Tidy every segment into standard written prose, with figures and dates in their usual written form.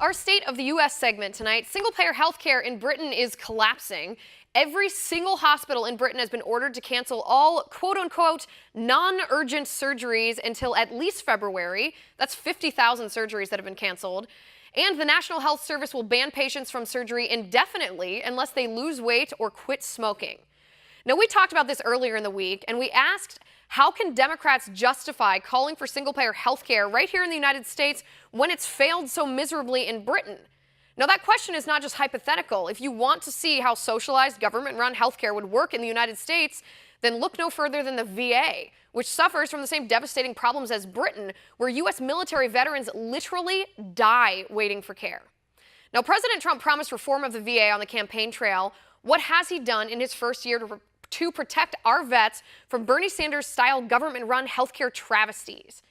Our State of the U.S. segment tonight, single-payer healthcare in Britain is collapsing. Every single hospital in Britain has been ordered to cancel all quote-unquote non-urgent surgeries until at least February. That's 50,000 surgeries that have been canceled. And the National Health Service will ban patients from surgery indefinitely unless they lose weight or quit smoking. Now, we talked about this earlier in the week, and we asked, how can Democrats justify calling for single-payer health care right here in the United States when it's failed so miserably in Britain? Now, that question is not just hypothetical. If you want to see how socialized, government-run health care would work in the United States, then look no further than the VA, which suffers from the same devastating problems as Britain, where U.S. military veterans literally die waiting for care. Now, President Trump promised reform of the VA on the campaign trail. What has he done in his first year to protect our vets from Bernie Sanders-style government-run healthcare travesties?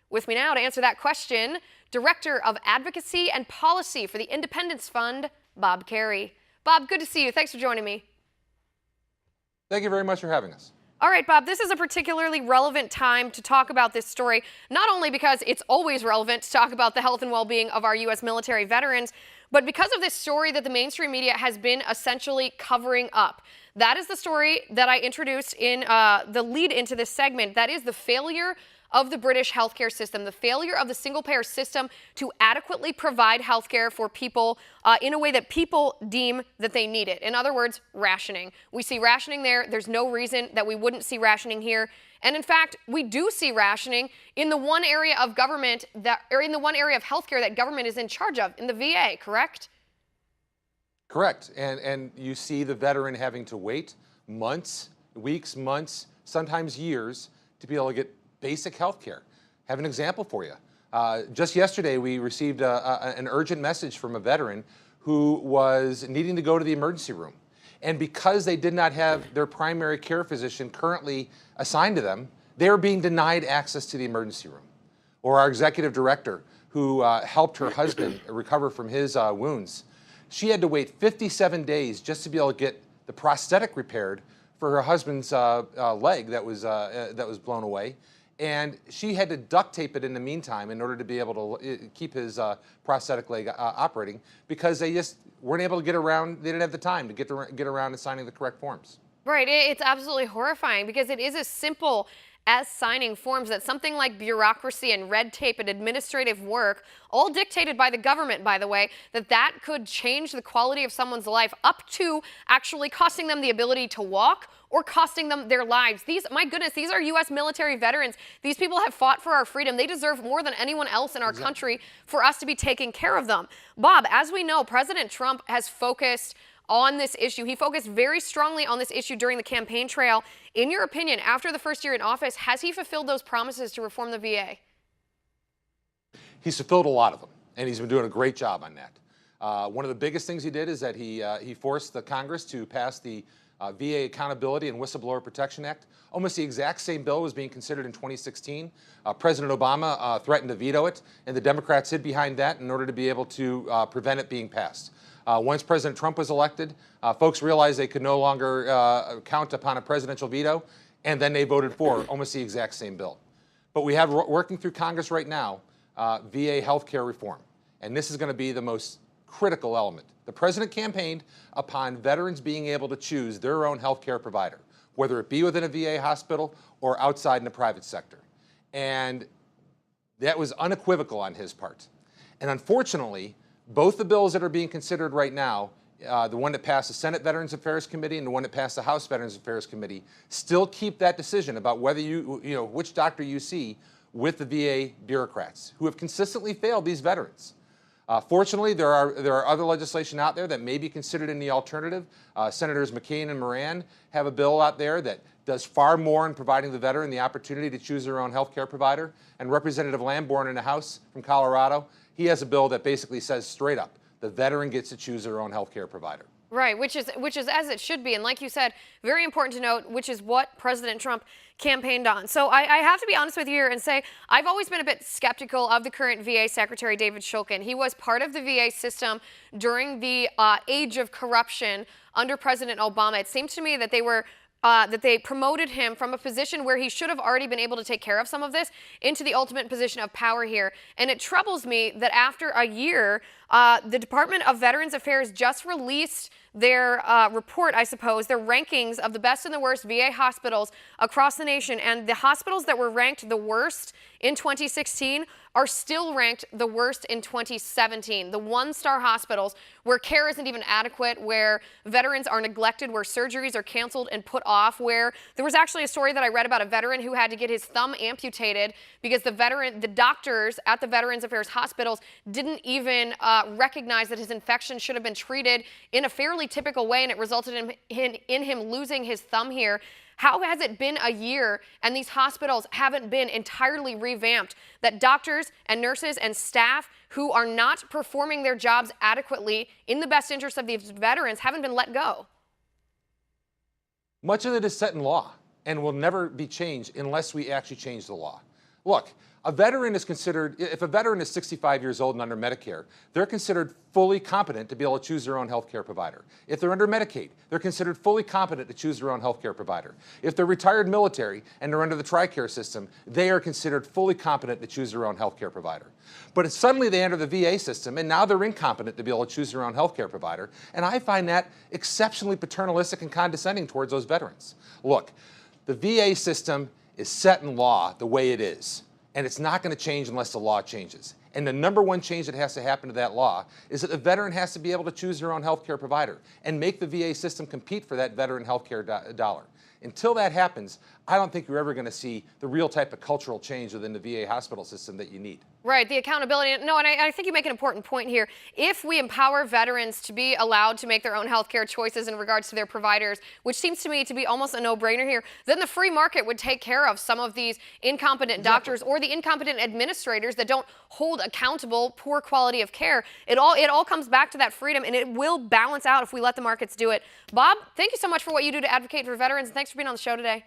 With me now to answer that question, Director of Advocacy and Policy for the Independence Fund, Bob Carey. Bob, good to see you. Thanks for joining me. Thank you very much for having us. All right, Bob, this is a particularly relevant time to talk about this story, not only because it's always relevant to talk about the health and well-being of our U.S. military veterans, but because of this story that the mainstream media has been essentially covering up. That is the story that I introduced in the lead into this segment. That is the failure of the British healthcare system, the failure of the single-payer system to adequately provide healthcare for people in a way that people deem that they need it. In other words, rationing. We see rationing there. There's no reason that we wouldn't see rationing here. And in fact, we do see rationing in the one area of government that, or in the one area of healthcare that government is in charge of, in the VA, correct? Correct. And you see the veteran having to wait months, weeks, months, sometimes years to be able to get basic health care. Have an example for you. Just yesterday, we received an urgent message from a veteran who was needing to go to the emergency room. And because they did not have their primary care physician currently assigned to them, they were being denied access to the emergency room. Or our executive director, who helped her husband recover from his wounds, she had to wait 57 days just to be able to get the prosthetic repaired for her husband's leg that was blown away. And she had to duct tape it in the meantime in order to be able to keep his prosthetic leg operating, because they just weren't able to get around. They didn't have the time to get around to signing the correct forms. Right. It's absolutely horrifying because it is as simple as signing forms that something like bureaucracy and red tape and administrative work, all dictated by the government, by the way, that could change the quality of someone's life up to actually costing them the ability to walk or costing them their lives. My goodness, these are U.S. military veterans. These people have fought for our freedom. They deserve more than anyone else in our country for us to be taking care of them. Bob, as we know, President Trump has focused on this issue. He focused very strongly on this issue during the campaign trail. In your opinion, after the first year in office, has he fulfilled those promises to reform the VA? He's fulfilled a lot of them, and he's been doing a great job on that. One of the biggest things he did is that he forced the Congress to pass the VA Accountability and Whistleblower Protection Act. Almost the exact same bill was being considered in 2016. President Obama threatened to veto it, and the Democrats hid behind that in order to be able to prevent it being passed. Once President Trump was elected, folks realized they could no longer count upon a presidential veto, and then they voted for almost the exact same bill. But we have working through Congress right now VA health care reform, and this is going to be the most critical element. The president campaigned upon veterans being able to choose their own health care provider, whether it be within a VA hospital or outside in the private sector. And that was unequivocal on his part. And unfortunately, both the bills that are being considered right now, the one that passed the Senate Veterans Affairs Committee and the one that passed the House Veterans Affairs Committee, still keep that decision about whether which doctor you see with the VA bureaucrats who have consistently failed these veterans. Fortunately, there are other legislation out there that may be considered in the alternative. Senators McCain and Moran have a bill out there that does far more in providing the veteran the opportunity to choose their own health care provider. And Representative Lamborn in the House from Colorado, he has a bill that basically says straight up, the veteran gets to choose their own health care provider. Right, which is as it should be. And like you said, very important to note, which is what President Trump campaigned on. So I have to be honest with you here and say I've always been a bit skeptical of the current VA Secretary, David Shulkin. He was part of the VA system during the age of corruption under President Obama. It seemed to me that they were that they promoted him from a position where he should have already been able to take care of some of this into the ultimate position of power here. And it troubles me that after a year, the Department of Veterans Affairs just released their report, I suppose, their rankings of the best and the worst VA hospitals across the nation. And the hospitals that were ranked the worst in 2016 are still ranked the worst in 2017. The one-star hospitals where care isn't even adequate, where veterans are neglected, where surgeries are canceled and put off, where there was actually a story that I read about a veteran who had to get his thumb amputated because the doctors at the Veterans Affairs hospitals didn't even recognize that his infection should have been treated in a fairly typical way, and it resulted in him losing his thumb here. How has it been a year and these hospitals haven't been entirely revamped, that doctors and nurses and staff who are not performing their jobs adequately in the best interest of these veterans haven't been let go? Much of it is set in law and will never be changed unless we actually change the law. Look, a veteran is considered, if a veteran is 65 years old and under Medicare, they're considered fully competent to be able to choose their own health care provider. If they're under Medicaid, they're considered fully competent to choose their own health care provider. If they're retired military and they're under the TRICARE system, they are considered fully competent to choose their own health care provider. But suddenly they enter the VA system and now they're incompetent to be able to choose their own health care provider. And I find that exceptionally paternalistic and condescending towards those veterans. Look, the VA system is set in law the way it is. And it's not going to change unless the law changes. And the number one change that has to happen to that law is that the veteran has to be able to choose their own health care provider and make the VA system compete for that veteran health care dollar. Until that happens, I don't think you're ever going to see the real type of cultural change within the VA hospital system that you need. Right, the accountability. No, and I think you make an important point here. If we empower veterans to be allowed to make their own healthcare choices in regards to their providers, which seems to me to be almost a no-brainer here, then the free market would take care of some of these incompetent doctors or the incompetent administrators that don't hold accountable poor quality of care. It all comes back to that freedom, and it will balance out if we let the markets do it. Bob, thank you so much for what you do to advocate for veterans, and thanks for being on the show today.